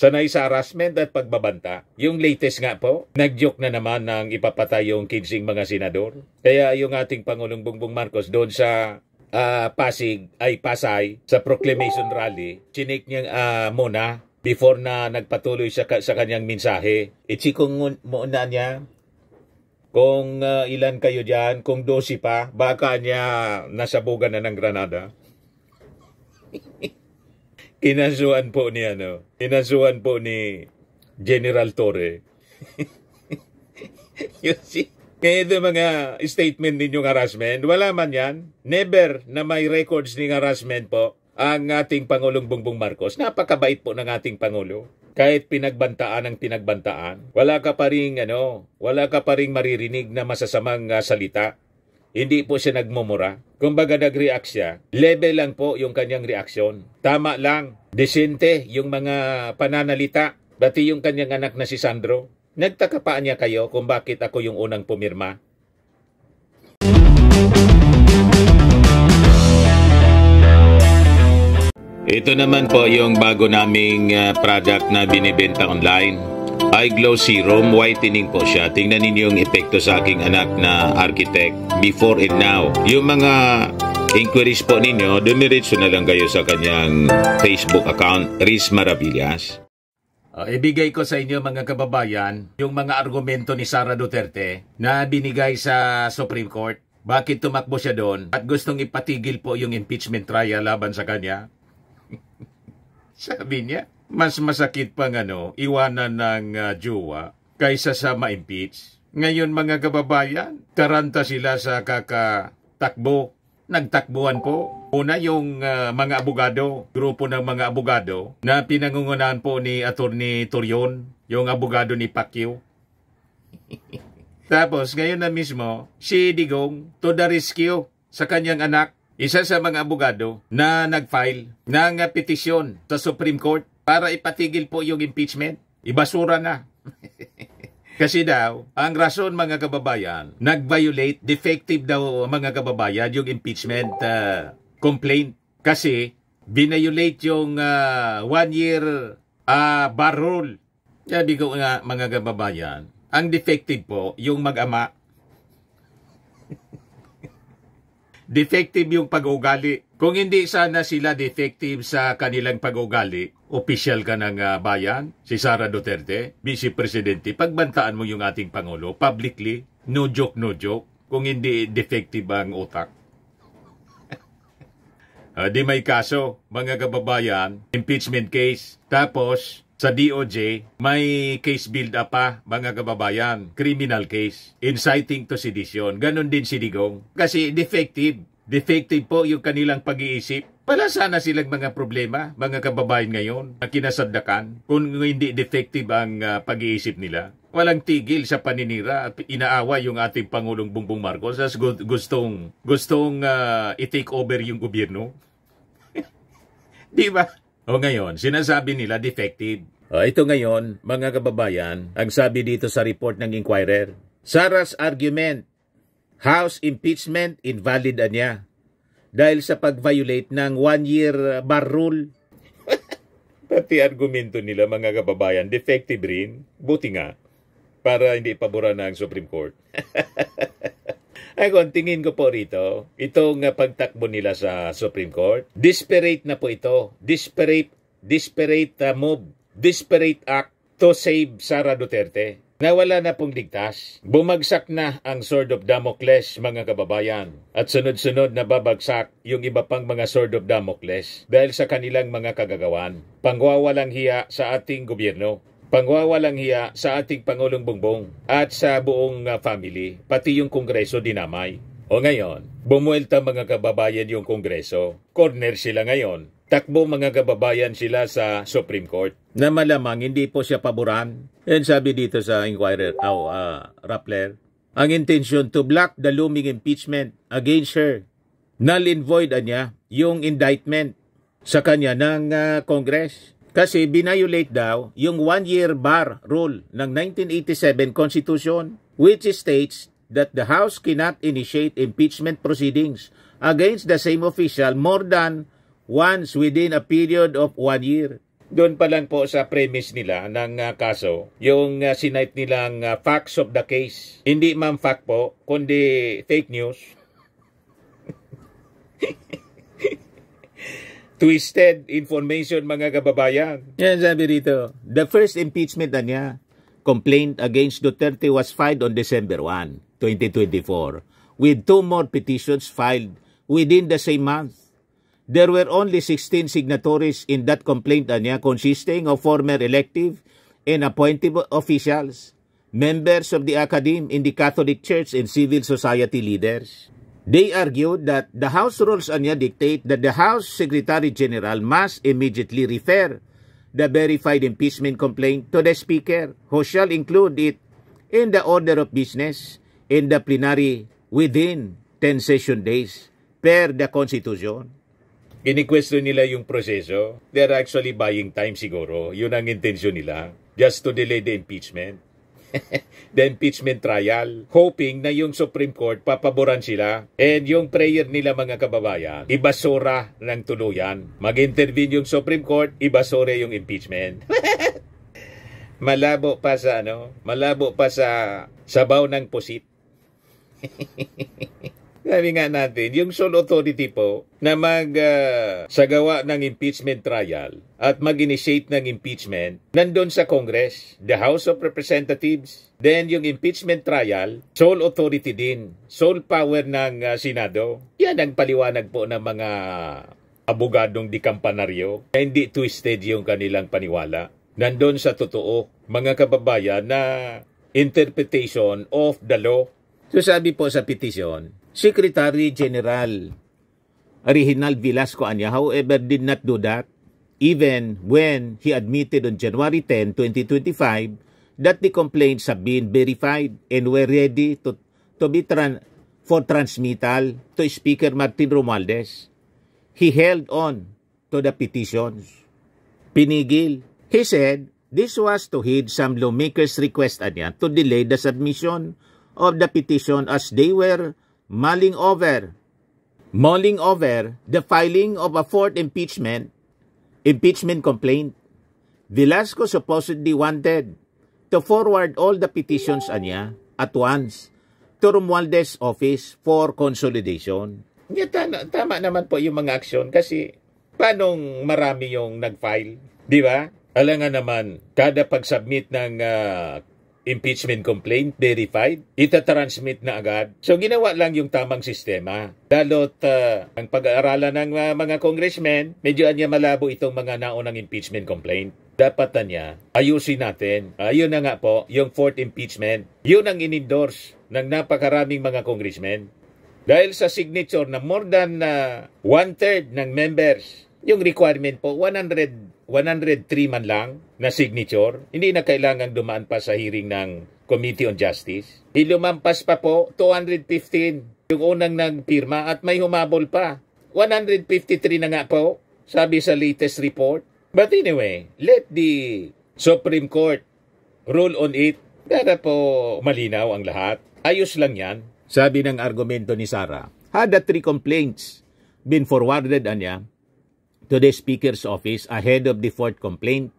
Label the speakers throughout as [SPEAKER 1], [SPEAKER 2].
[SPEAKER 1] Sanay sa harassment at pagbabanta. Yung latest nga po, nag-joke na naman ng ipapatay yung 15 mga senador. Kaya yung ating Pangulong Bongbong Marcos doon sa Pasay, sa proclamation rally, chinik niya muna before na nagpatuloy sa kanyang mensahe. Itsikong muna niya kung ilan kayo dyan, kung 12 pa, baka niya nasabugan na ng Granada. Kinasuhan po ni General Torre. You see? Kaya ito mga statement ninyong harassment, wala man yan. Never na may records ng harassment po ang ating Pangulong Bongbong Marcos. Napakabait po ng ating Pangulo. Kahit pinagbantaan ang pinagbantaan, wala ka pa ring maririnig na masasamang salita. Hindi po siya nagmumura. Kumbaga nag-react siya, level lang po yung kanyang reaksyon. Tama lang, desente yung mga pananalita. Dati yung kanyang anak na si Sandro, nagtaka pa niya kayo kung bakit ako yung unang pumirma. Ito naman po yung bago naming product na binibenta online. Eye Glow Serum, whitening po siya. Tingnan ninyo yung epekto sa aking anak na architect before and now. Yung mga inquiries po ninyo, dumiretso na lang kayo sa kanyang Facebook account, Riz Maravillas. Ibigay ko sa inyo mga kababayan yung mga argumento ni Sara Duterte na binigay sa Supreme Court. Bakit tumakbo siya doon at gustong ipatigil po yung impeachment trial laban sa kanya? Sabi niya, mas masakit pang iwanan ng jowa kaysa sa ma-impeach. Ngayon mga kababayan, taranta sila sa kakatakbo. Nagtakbuhan po. Una yung mga abogado, grupo ng mga abogado na pinangungunahan po ni Attorney Torion, yung abogado ni Pacquiao. Tapos ngayon na mismo, si Digong to the rescue sa kanyang anak. Isa sa mga abogado na nag-file ng petisyon sa Supreme Court para ipatigil po yung impeachment. Ibasura na. Kasi daw, ang rason mga kababayan, nag-violate, defective daw mga kababayan yung impeachment complaint. Kasi binayolate yung 1-year bar rule. Sabi ko nga mga kababayan, ang defective po yung mag-ama. Defective yung pag-ugali. Kung hindi sana sila defective sa kanilang pag-ugali, official ka ng bayan, si Sara Duterte, Vice Presidente, pagbantaan mo yung ating Pangulo, publicly, no joke, kung hindi defective ang utak. Di may kaso, mga kababayan, impeachment case. Tapos, sa DOJ, may case build up pa, mga kababayan, criminal case, inciting to sedition. Ganon din si Digong. Kasi defective. Defective po yung kanilang pag-iisip. Wala sana silang mga problema, mga kababayan ngayon, na kinasadlakan kung hindi defective ang pag-iisip nila. Walang tigil sa paninira at inaawa yung ating Pangulong Bongbong Marcos as gustong i-take over yung gobyerno. Di ba? O ngayon, sinasabi nila defective. Ito ngayon, mga kababayan, ang sabi dito sa report ng Inquirer, Sara's argument, House impeachment invalid niya dahil sa pag-violate ng 1-year bar rule. Pati argumento nila mga kababayan, defective rin. Buti nga, para hindi pabura na ang Supreme Court. Ay kung tingin ko po rito, itong pagtakbo nila sa Supreme Court, disparate na po ito. Disparate move. Disparate act to save Sara Duterte. Nawala na pong ligtas. Bumagsak na ang Sword of Damocles, mga kababayan. At sunod-sunod na babagsak yung iba pang mga Sword of Damocles dahil sa kanilang mga kagagawan. Pangwawalang hiya sa ating gobyerno. Pangwawalang hiya sa ating Pangulong Bongbong at sa buong family, pati yung Kongreso dinamay. O ngayon, bumuelta mga kababayan yung Kongreso. Corner sila ngayon. Takbo mga kababayan sila sa Supreme Court na malamang hindi po siya paboran. Yan sabi dito sa Inquirer, Rappler. Ang intention to block the looming impeachment against her. Null and void niya yung indictment sa kanya ng Congress. Kasi binayolate daw yung 1-year bar rule ng 1987 Constitution which states that the House cannot initiate impeachment proceedings against the same official more than once within a period of 1 year. Doon pa lang po sa premise nila ng kaso, yung sinight nilang facts of the case. Hindi ma'am fact po, kundi fake news. Twisted information, mga kababayan. Yan sabi dito. The first impeachment na niya, complaint against Duterte was filed on December 1, 2024, with 2 more petitions filed within the same month. There were only 16 signatories in that complaint niya, consisting of former elective and appointed officials, members of the academe in the Catholic Church, and civil society leaders. They argued that the House rules niya dictate that the House Secretary General must immediately refer the verified impeachment complaint to the Speaker, who shall include it in the order of business in the plenary within 10 session days per the Constitution. Kini-question nila yung proseso. They're actually buying time siguro. Yun ang intensyon nila. Just to delay the impeachment. The impeachment trial. Hoping na yung Supreme Court papaboran sila. And yung prayer nila, mga kababayan, ibasura ng tuluyan. Mag-intervene yung Supreme Court, ibasura yung impeachment. Malabo pa sa malabo pa sa sabaw ng pusit. Sabi nga natin, yung sole authority po na sagawa ng impeachment trial at mag-initiate ng impeachment, nandun sa Congress, the House of Representatives. Then yung impeachment trial, sole authority din, sole power ng Senado. Yan ang paliwanag po ng mga abogadong di kampanaryo na hindi twisted yung kanilang paniwala. Nandun sa totoo, mga kababayan, na interpretation of the law. So sabi po sa petition, Secretary General Reginald Velasco Anya, however, did not do that, even when he admitted on January 10, 2025, that the complaints have been verified and were ready to be for transmittal to Speaker Martin Romualdez. He held on to the petitions. Pinigil. He said this was to heed some lawmakers' request to delay the submission of the petition as they were mulling over the filing of a fourth impeachment complaint. Velasco supposedly wanted to forward all the petitions at once to Romualdez office for consolidation. Tama naman po yung mga aksyon kasi paano marami yung nag-file, di ba? Alam nga naman, kada pag-submit ng impeachment complaint, verified, itatransmit na agad. So, ginawa lang yung tamang sistema. Lalo't ang pag-aaralan ng mga congressmen, medyo anya malabo itong mga naunang impeachment complaint. Dapat niya, ayusin natin. Ayun na nga po, yung fourth impeachment. Yun ang in-endorse ng napakaraming mga congressmen. Dahil sa signature na more than 1/3 ng members, yung requirement po, 103 man lang na signature, hindi na kailangang dumaan pa sa hearing ng Committee on Justice. Ilumampas pa po, 215 yung unang nagpirma at may humabol pa. 153 na nga po, sabi sa latest report. But anyway, let the Supreme Court rule on it. Para po malinaw ang lahat. Ayos lang yan. Sabi ng argumento ni Sara, had the 3 complaints been forwarded to the Speaker's office ahead of the 4th complaint,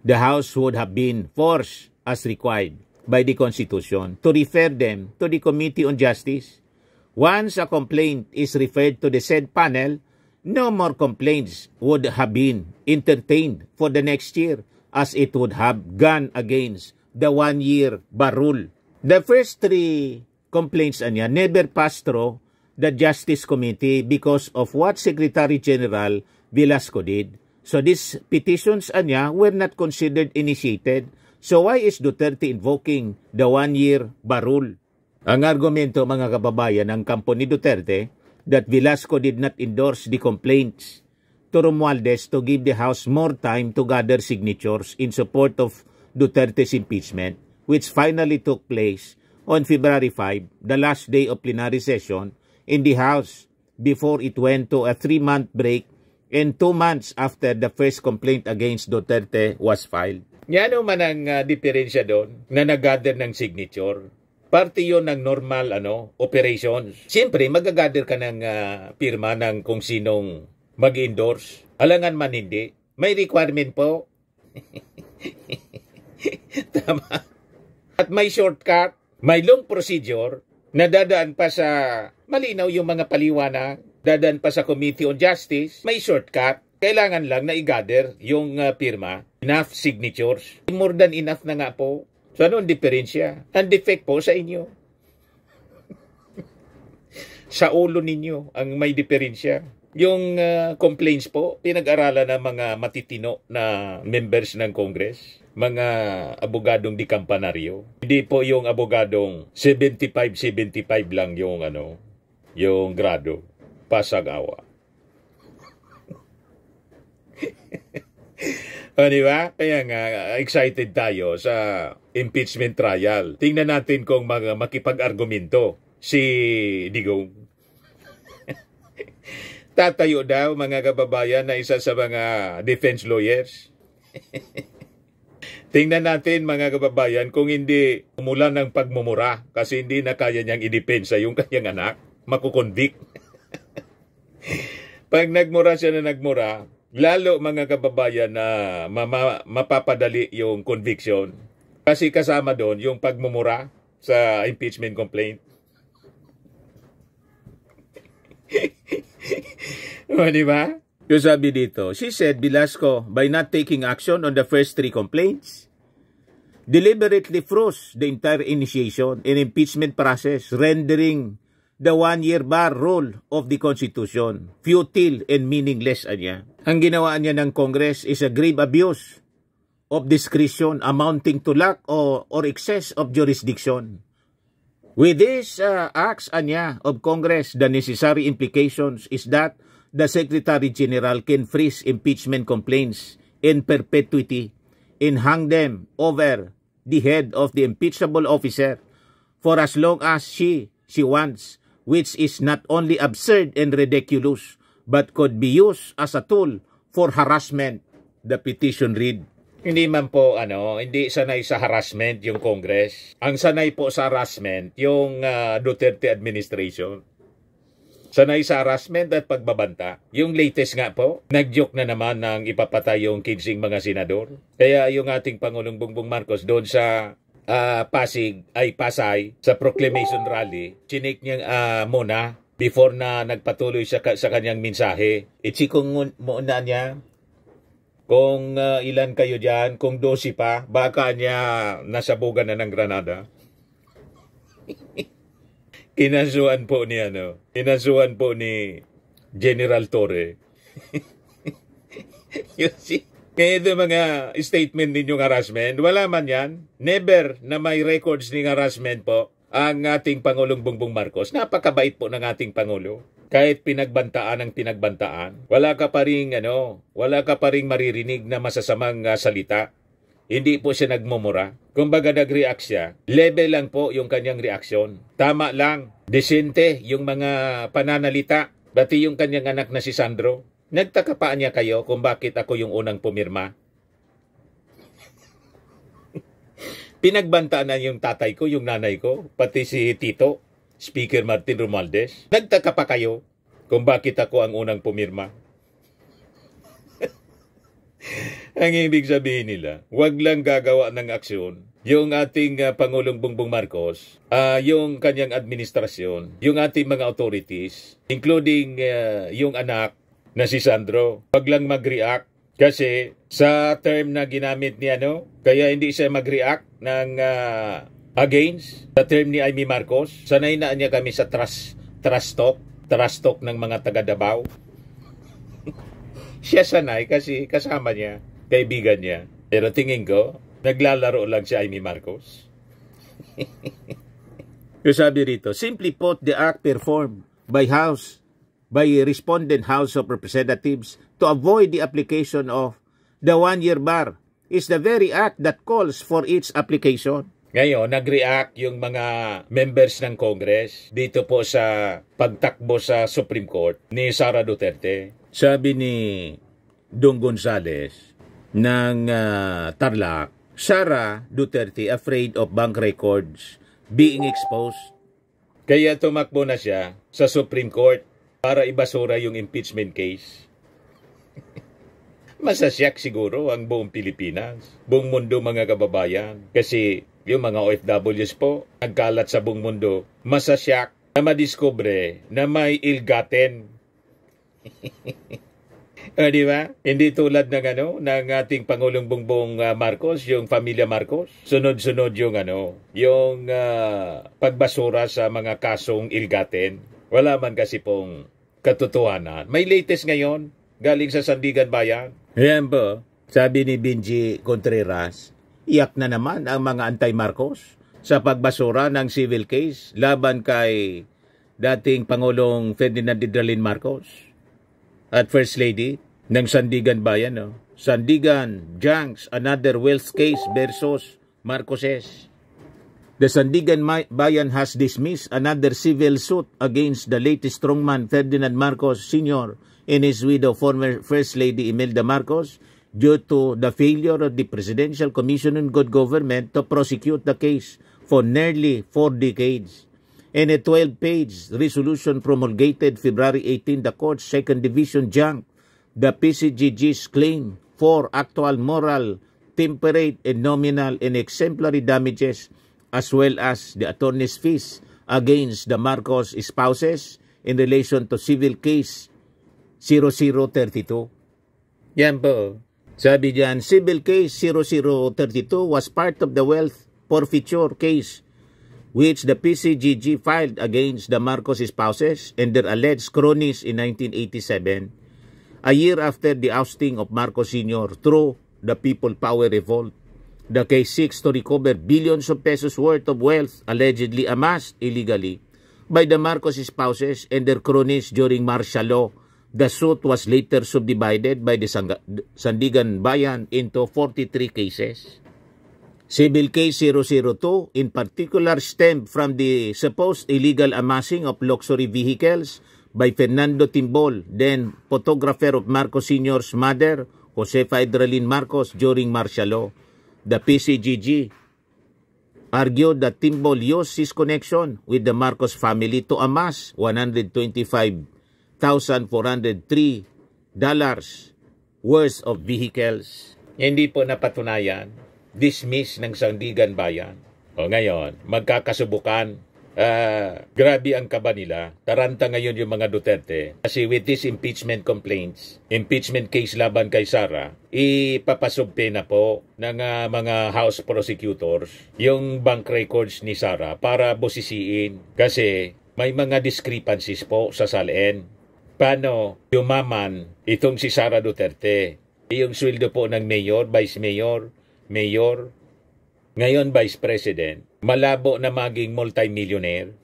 [SPEAKER 1] the House would have been forced, as required by the Constitution, to refer them to the Committee on Justice. Once a complaint is referred to the said panel, no more complaints would have been entertained for the next year, as it would have gone against the 1-year bar rule. The first 3 complaints never passed through the Justice Committee because of what Secretary General Velasco did. So these petitions were not considered initiated. So why is Duterte invoking the 1-year bar rule? Ang argumento, mga kababayan, ng kampo ni Duterte that Velasco did not endorse the complaints to Romualdez to give the House more time to gather signatures in support of Duterte's impeachment, which finally took place on February 5, the last day of plenary session in the House, before it went to a 3-month break and 2 months after the first complaint against Duterte was filed. Yan man ang diferensya doon na nag-gather ng signature. Parte yun ng normal operations. Siyempre, mag-gather ka ng pirma ng kung sinong mag-endorse. Alangan man hindi, May requirement po. Tama. At may shortcut, may long procedure na dadaan pa sa malinaw yung mga paliwanag, dadaan pa sa Committee on Justice, may shortcut. Kailangan lang na i-gather yung pirma, enough signatures. More than enough na nga po. So ano ang diferensya? Ang defect po sa inyo. Sa ulo ninyo ang may diferensya. Yung complaints po, pinag-aralan ng mga matitino na members ng Congress, mga abogadong di kampanaryo. Hindi po yung abogadong 75-75 lang yung yung grado. Pasag-awa. O, di ba? Kaya nga, excited tayo sa impeachment trial. Tingnan natin kung makipag-argumento si Digong. Tatayo daw, mga kababayan, na isa sa mga defense lawyers. Tingnan natin, mga kababayan, kung hindi umulan ng pagmumura kasi hindi na kaya niyang idepensa yung kanyang anak, makukonvict. Pag nagmura siya na nagmura, lalo mga kababayan na mapapadali yung conviction. Kasi kasama doon yung pagmumura sa impeachment complaint. O, di ba? Yung sabi dito, she said, Velasco, by not taking action on the first 3 complaints, deliberately froze the entire initiation and impeachment process, rendering the 1-year bar rule of the Constitution futile and meaningless, anya. Ang ginawa niya ng Congress is a grave abuse of discretion amounting to lack or excess of jurisdiction. With these acts, anya, of Congress, the necessary implications is that the Secretary General can freeze impeachment complaints in perpetuity and hang them over the head of the impeachable officer for as long as she wants, which is not only absurd and ridiculous, but could be used as a tool for harassment, the petition read. Hindi man po, hindi sanay sa harassment yung Congress. Ang sanay po sa harassment, yung Duterte administration. Sanay sa harassment at pagbabanta. Yung latest nga po, nag-joke na naman ng ipapatay yung 15 mga senador. Kaya yung ating Pangulong Bongbong Marcos doon sa Pasay, sa proclamation rally, chinik niya muna before na nagpatuloy siya sa kanyang mensahe. Itsikong muna niya kung ilan kayo dyan, kung 12 pa, baka niya nasabugan na ng Granada. Kinasuhan po ni General Torre. You see? Kaya ito mga statement ninyong harassment, wala man yan. Never na may records ng harassment po ang ating Pangulong Bongbong Marcos. Napakabait po ng ating Pangulo. Kahit pinagbantaan ang pinagbantaan, wala ka pa ring maririnig na masasamang salita. Hindi po siya nagmumura. Kumbaga nag-react siya, level lang po yung kanyang reaksyon. Tama lang, desente yung mga pananalita. Dati yung kanyang anak na si Sandro, nagtaka pa niya kayo kung bakit ako yung unang pumirma. Pinagbantaan na yung tatay ko, yung nanay ko, pati si Tito, Speaker Martin Romualdez. Nagtaka pa kayo kung bakit ako ang unang pumirma. Ang ibig sabihin nila, wag lang gagawa ng aksyon yung ating Pangulong Bongbong Marcos, yung kanyang administrasyon, yung ating mga authorities, including yung anak na si Sandro. Wag lang mag-react kasi sa term na ginamit niya, kaya hindi siya mag-react ng against sa term ni Amy Marcos. Sanay na niya kami sa trust talk ng mga taga Davao. Siya sanay kasi kasama niya, kaibigan niya. Pero tingin ko, naglalaro lang si Amy Marcos. Yung sabi rito, simply put, the act performed by respondent House of Representatives to avoid the application of the 1-year bar is the very act that calls for its application. Ngayon, nag-react yung mga members ng Congress dito po sa pagtakbo sa Supreme Court ni Sara Duterte. Sabi ni Dong Gonzales ng Tarlac, Sara Duterte afraid of bank records being exposed. Kaya tumakbo na siya sa Supreme Court para ibasura yung impeachment case. Masasyak siguro ang buong Pilipinas, buong mundo mga kababayan. Kasi yung mga OFWs po, nagkalat sa buong mundo, masasyak na madiskubre na may ill-gotten. Di ba? Hindi tulad ng ating Pangulong Bongbong Marcos, yung pamilya Marcos. Sunod-sunod yung pagbasura sa mga kasong ill-gotten. Wala man kasi pong katotohanan. May latest ngayon, galing sa Sandigan Bayan. Ayan po, sabi ni Benji Contreras, iyak na naman ang mga anti-Marcos sa pagbasura ng civil case laban kay dating Pangulong Ferdinand Dralin Marcos at First Lady ng Sandigan Bayan. No? Sandigan junks another wealth case versus Marcoses. The Sandigan Bayan has dismissed another civil suit against the latest strongman Ferdinand Marcos Sr. and his widow, former First Lady Imelda Marcos, due to the failure of the Presidential Commission on Good Government to prosecute the case for nearly 4 decades. In a 12-page resolution promulgated February 18, the court's second division junked the PCGG's claim for actual moral, temperate, and nominal and exemplary damages, as well as the attorney's fees against the Marcos spouses in relation to civil case 0032. Yan po. Sabi diyan, civil case 0032 was part of the wealth forfeiture case which the PCGG filed against the Marcos spouses and their alleged cronies in 1987, a year after the ousting of Marcos Sr. through the People Power Revolt. The case seeks to recover billions of pesos worth of wealth allegedly amassed illegally by the Marcos spouses and their cronies during martial law. The suit was later subdivided by the Sandigan Bayan into 43 cases. Civil case 002 in particular stemmed from the supposed illegal amassing of luxury vehicles by Fernando Timbol, then photographer of Marcos Sr.'s mother, Josefa Dralin Marcos, during martial law. The PCGG argued that Timbol used his connection with the Marcos family to amass $125,403 worth of vehicles. Hindi po napatunayan. Dismiss ng Sandigan Bayan. O ngayon, magkakasubukan. Grabe ang kaba nila. Taranta ngayon yung mga Duterte. Kasi with these impeachment complaints, impeachment case laban kay Sara, ipapasubte na po ng mga House prosecutors yung bank records ni Sara para busisiin. Kasi may mga discrepancies po sa salin. Paano yumaman itong si Sara Duterte? Yung sweldo po ng mayor, vice mayor, mayor, ngayon vice president, malabo na maging multimillionaire.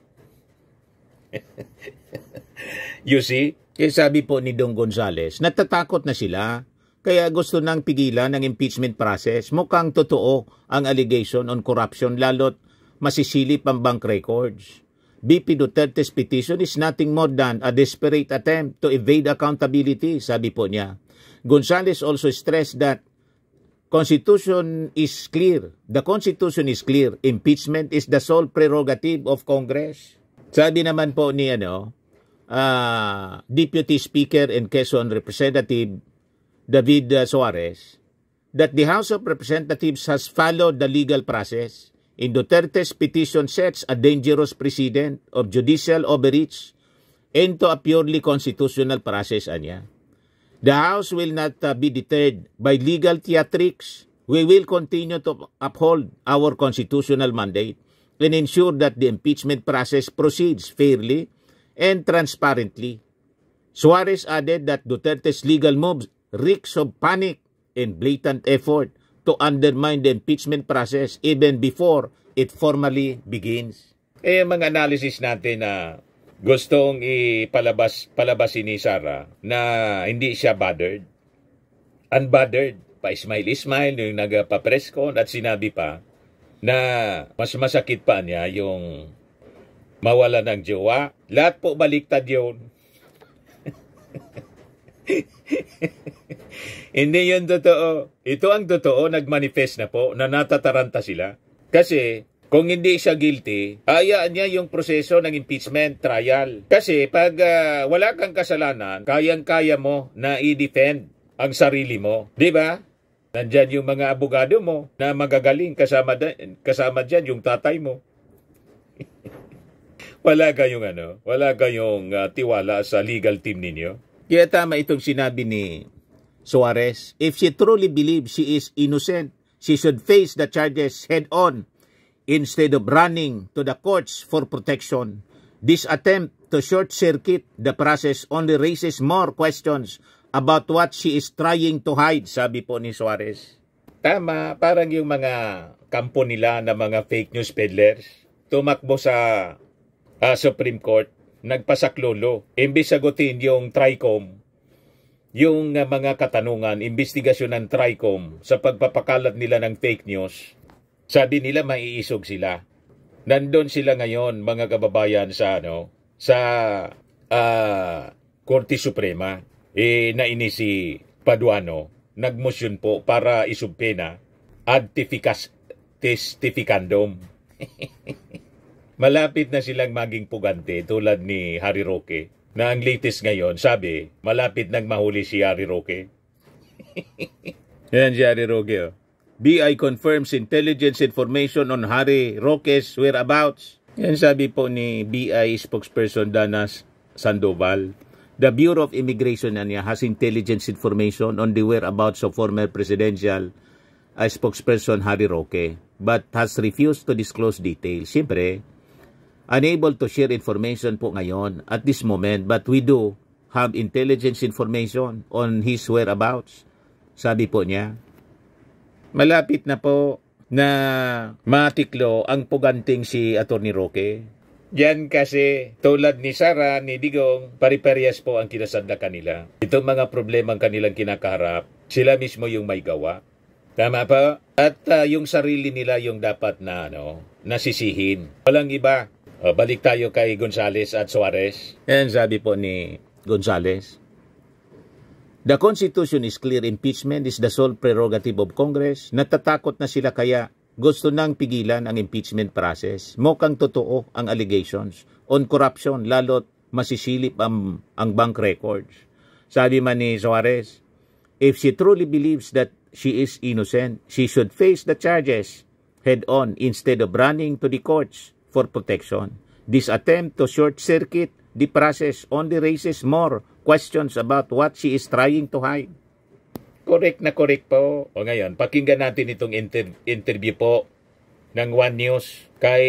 [SPEAKER 1] You see? Kaya sabi po ni Dong Gonzales, natatakot na sila. Kaya gusto nang pigilan ng impeachment process. Mukhang totoo ang allegation on corruption, lalo't masisilip ang bank records. BP Duterte's petition is nothing more than a desperate attempt to evade accountability, sabi po niya. Gonzales also stressed that Constitution is clear. The Constitution is clear. Impeachment is the sole prerogative of Congress. Sabi naman po ni Deputy Speaker and Quezon Representative David Suarez that the House of Representatives has followed the legal process. In Duterte's petition sets a dangerous precedent of judicial overreach into a purely constitutional process, anya. The House will not be deterred by legal theatrics. We will continue to uphold our constitutional mandate and ensure that the impeachment process proceeds fairly and transparently. Suarez added that Duterte's legal moves reeks of panic and blatant effort to undermine the impeachment process even before it formally begins. Mga analysis natin na gustong palabasin ni Sara na hindi siya bothered. Unbothered. Pa-smile-smile yung nagpa-press con at sinabi pa na mas masakit pa niya yung mawala ng jowa. Lahat po baliktad yun. Hindi yun totoo. Ito ang totoo, nagmanifest na po na natataranta sila. Kasi kung hindi siya guilty, hayaan niya yung proseso ng impeachment trial. Kasi pag wala kang kasalanan, kayang-kaya mo na i-defend ang sarili mo. Di ba? Nandyan yung mga abogado mo na magagaling kasama dyan yung tatay mo. Wala kayong tiwala sa legal team ninyo. Kaya tama itong sinabi ni Suarez. If she truly believes she is innocent, she should face the charges head-on instead of running to the courts for protection. This attempt to short-circuit the process only raises more questions about what she is trying to hide, sabi po ni Suarez. Tama, parang yung mga kampo nila na mga fake news peddlers, tumakbo sa Supreme Court, nagpasaklolo. Imbis sagutin yung TRICOM, yung mga katanungan, investigasyon ng TRICOM sa pagpapakalat nila ng fake news, sabi nila maiisog sila. Nandun sila ngayon, mga kababayan, sa Korte Suprema. Naini si Paduano, nagmosyon po para isumpena ad testificandum. Malapit na silang maging pugante tulad ni Harry Roque, na ang latest ngayon, sabi, malapit nang mahuli si Harry Roque. Yan si Harry Roque. Oh. BI confirms intelligence information on Harry Roque's whereabouts. Yan sabi po ni BI spokesperson Dana Sandoval. The Bureau of Immigration niya has intelligence information on the whereabouts of former presidential spokesperson Harry Roque, but has refused to disclose details. Siyempre, unable to share information po ngayon at this moment, but we do have intelligence information on his whereabouts. Sabi po niya, malapit na po na matiklo ang puganting si Atty. Roque. Yan kasi tulad ni Sara, ni Digong, pari-parehas po ang kinasanda kanila. Itong mga problemang kanilang kinakaharap, sila mismo yung may gawa. Tama pa? At yung sarili nila yung dapat na nasisihin. Walang iba. Balik tayo kay Gonzales at Suarez. Yan sabi po ni Gonzales. The Constitution is clear, impeachment is the sole prerogative of Congress. Natatakot na sila kaya gusto nang pigilan ang impeachment process. Mukhang totoo ang allegations on corruption, lalo't masisilip ang bank records. Sabi man ni Suarez, if she truly believes that she is innocent, she should face the charges head-on instead of running to the courts for protection. This attempt to short-circuit the process only raises more questions about what she is trying to hide. Correct na correct po. O ngayon, pakinggan natin itong interview po ng One News kay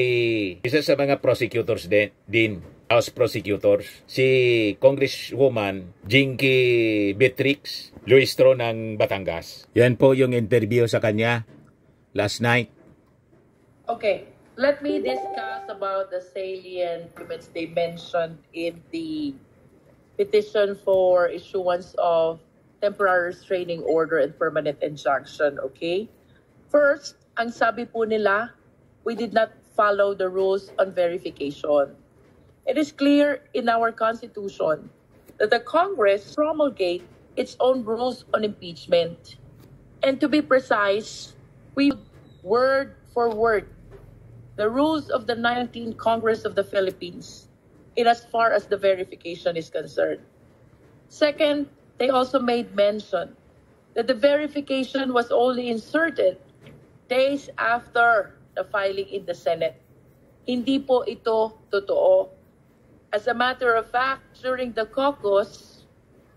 [SPEAKER 1] isa sa mga prosecutors din, House prosecutors, si Congresswoman Jinky Beatrix Luistro ng Batangas. Yan po yung interview sa kanya last night.
[SPEAKER 2] Okay, let me discuss about the salient documents they mentioned in the petition for issuance of temporary restraining order and permanent injunction, okay? First, ang sabi po nila, we did not follow the rules on verification. It is clear in our Constitution that the Congress promulgate its own rules on impeachment. And to be precise, we word for word the rules of the 19th Congress of the Philippines in as far as the verification is concerned. Second, they also made mention that the verification was only inserted days after the filing in the Senate. Hindi po ito totoo. As a matter of fact, during the caucus,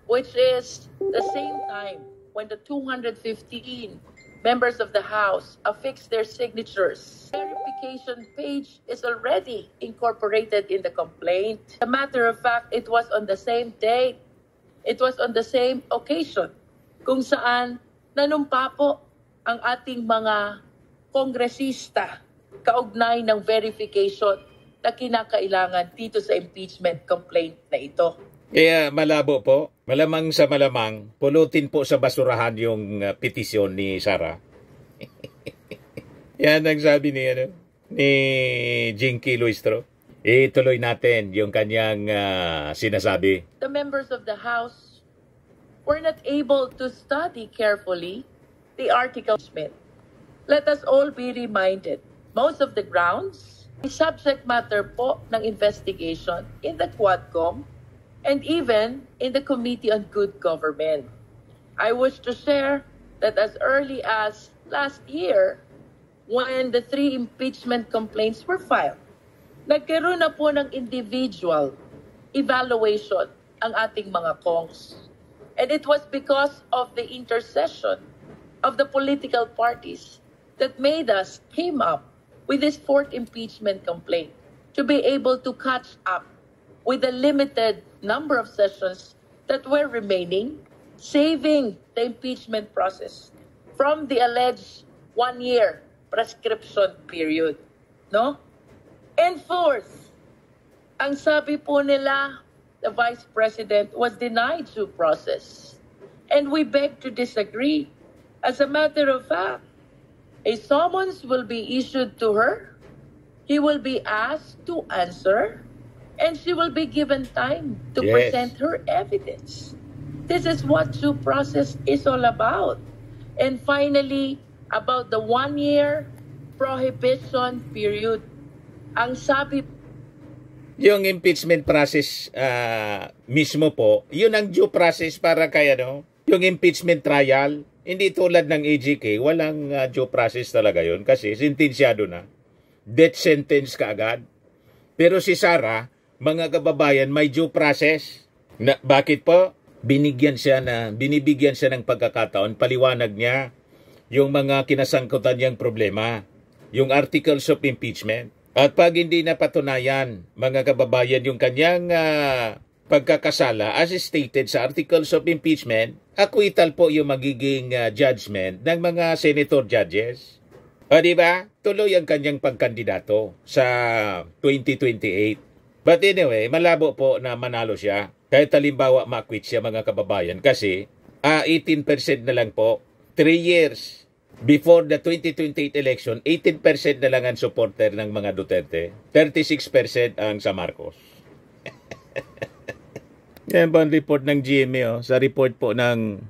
[SPEAKER 2] which is the same time when the 215 members of the House affixed their signatures, verification page is already incorporated in the complaint. As a matter of fact, it was on the same date. It was on the same occasion kung saan nanumpa po ang ating mga kongresista kaugnay ng verification na kinakailangan dito sa impeachment complaint na ito.
[SPEAKER 1] Kaya malabo po, malamang sa malamang, pulutin po sa basurahan yung petisyon ni Sara. Yan ang sabi ni Jinky Luistro. Ituloy natin yung kanyang sinasabi.
[SPEAKER 2] The members of the House were not able to study carefully the article. Let us all be reminded, most of the grounds, the subject matter po ng investigation in the Quadcom and even in the Committee on Good Government. I wish to share that as early as last year, when the 3 impeachment complaints were filed, nagkaroon na po ng individual evaluation ang ating mga kongs. And it was because of the intercession of the political parties that made us came up with this 4th impeachment complaint to be able to catch up with the limited number of sessions that were remaining, saving the impeachment process from the alleged 1-year prescription period. No? And 4th, ang sabi po nila, the Vice President was denied due process. And we beg to disagree. As a matter of fact, a summons will be issued to her. He will be asked to answer, and she will be given time to present her evidence. This is what due process is all about. And finally, about the 1-year prohibition period. Ang sabi
[SPEAKER 1] yung impeachment process mismo po, yun ang due process para kay yung impeachment trial. Hindi tulad ng AGK, walang due process talaga yun kasi sentensyado na. Death sentence kaagad. Pero si Sara, mga kababayan, may due process. Bakit po? Binibigyan siya ng pagkakataon, paliwanag niya yung mga kinasangkutan niyang problema, yung articles of impeachment. At pag hindi napatunayan, mga kababayan, yung kanyang pagkakasala, as stated sa articles of impeachment, acquittal po yung magiging judgment ng mga senator judges. O diba? Tuloy ang kanyang pagkandidato sa 2028. But anyway, malabo po na manalo siya. Kahit halimbawa ma-acquit siya, mga kababayan, kasi 18% na lang po, 3 years. Before the 2028 election, 18% na lang ang supporter ng mga Duterte. 36% ang sa Marcos. Yan po ang report ng GMA. Sa report po ng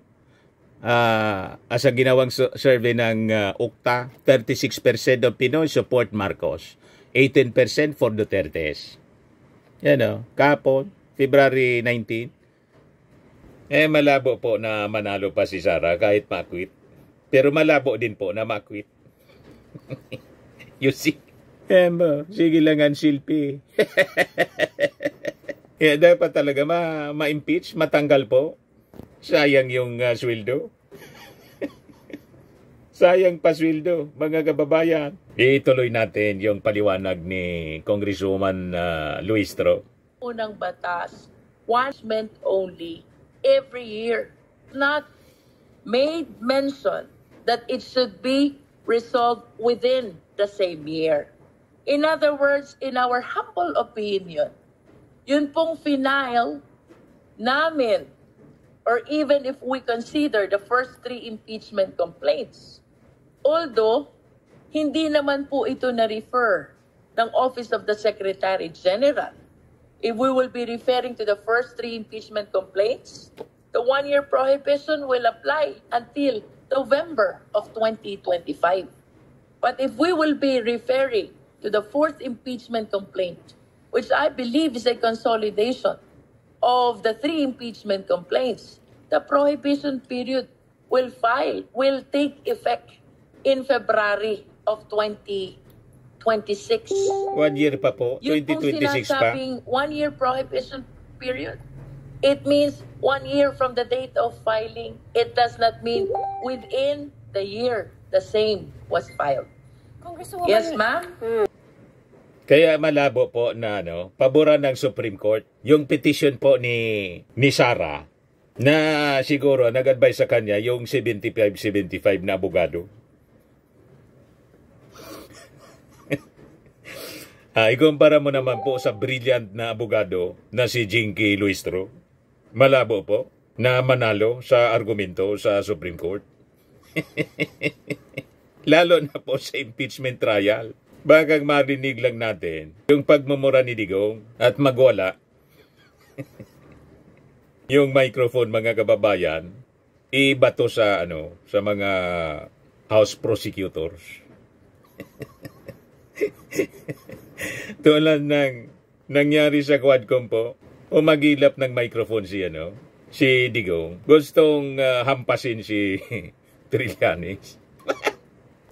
[SPEAKER 1] sa ginawang survey ng UCTA, 36% of Pinoy support Marcos. 18% for Dutertes. Yan kahapon, February 19. Malabo po na manalo pa si Sara kahit ma-acquit. Pero malabo din po na ma-acquit. You see? Sige lang ang silpi. Dapat talaga ma-impeach, matanggal po. Sayang yung sweldo. Sayang pa sweldo, mga kababayan. Ituloy natin yung paliwanag ni Congresswoman Luistro.
[SPEAKER 2] Unang batas, punishment only, every year. Not made mention that it should be resolved within the same year. In other words, in our humble opinion, yun pong final namin, or even if we consider the first 3 impeachment complaints, although hindi naman po ito na-refer ng Office of the Secretary General, if we will be referring to the first 3 impeachment complaints, the 1-year prohibition will apply until November of 2025. But if we will be referring to the 4th impeachment complaint, which I believe is a consolidation of the 3 impeachment complaints, the prohibition period will take effect in February of 2026.
[SPEAKER 1] 1 year pa po, 2026 pa.
[SPEAKER 2] Yung pong sinasabing 1-year prohibition period, it means 1 year from the date of filing. It does not mean within the year the same was filed.
[SPEAKER 3] Congresswoman,
[SPEAKER 2] Yes, ma'am?
[SPEAKER 1] Kaya malabo po na paboran ng Supreme Court yung petition po ni Sara na siguro nag-advise sa kanya yung 75-75 na abogado. Ikumpara mo naman po sa brilliant na abogado na si Jinky Luistro. Malabo po na manalo sa argumento sa Supreme Court. Lalo na po sa impeachment trial. Bagang marinig lang natin yung pagmumura ni Digong at magwala yung microphone, mga kababayan, ibato sa sa mga House prosecutors. Tulad ng nangyari sa Quadcom po, umagilap ng microphone si si Digong, gustong hampasin si Trillanes.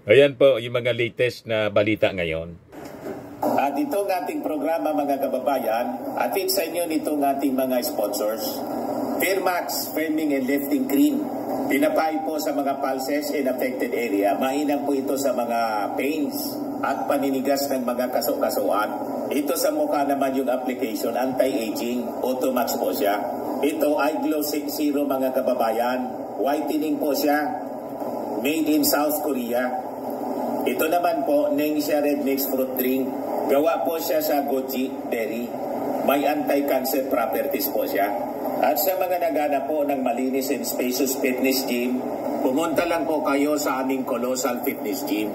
[SPEAKER 1] Ayan po yung mga latest na balita ngayon.
[SPEAKER 3] At itong ating programa mga kababayan, atid sa inyo nitong ating mga sponsors. Fairmax, Firming and Lifting Cream. Pinapay po sa mga pulses in affected area. Mainam po ito sa mga pains at paninigas ng mga kaso-kasuan. Ito sa mukha naman yung application, anti-aging, Automax po siya. Ito ay Glow 60 mga kababayan. Whitening po siya. Made in South Korea. Ito naman po, Ningxia Red Mix Fruit Drink. Gawa po siya sa goji berry. May anti-cancer properties po siya. At sa mga nagana po ng malinis and spacious fitness gym, pumunta lang po kayo sa aming Colossal Fitness Gym.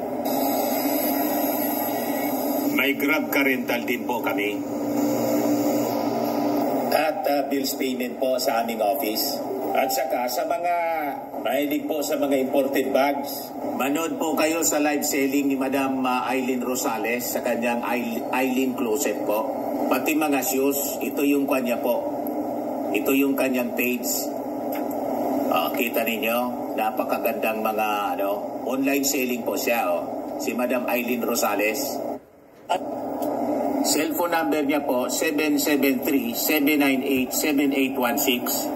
[SPEAKER 3] May Grab Car Rental din po kami. At bills payment po sa aming office. At saka sa mga mahilig po sa mga imported bags, manood po kayo sa live selling ni Madam Aileen Rosales sa kanyang Aileen Closet po. Pati mga shoes, ito yung kanya po. Ito yung kanyang page. Kita ninyo, napakagandang mga online selling po siya. Si Madam Aileen Rosales. At cellphone number niya po, 773-798-7816.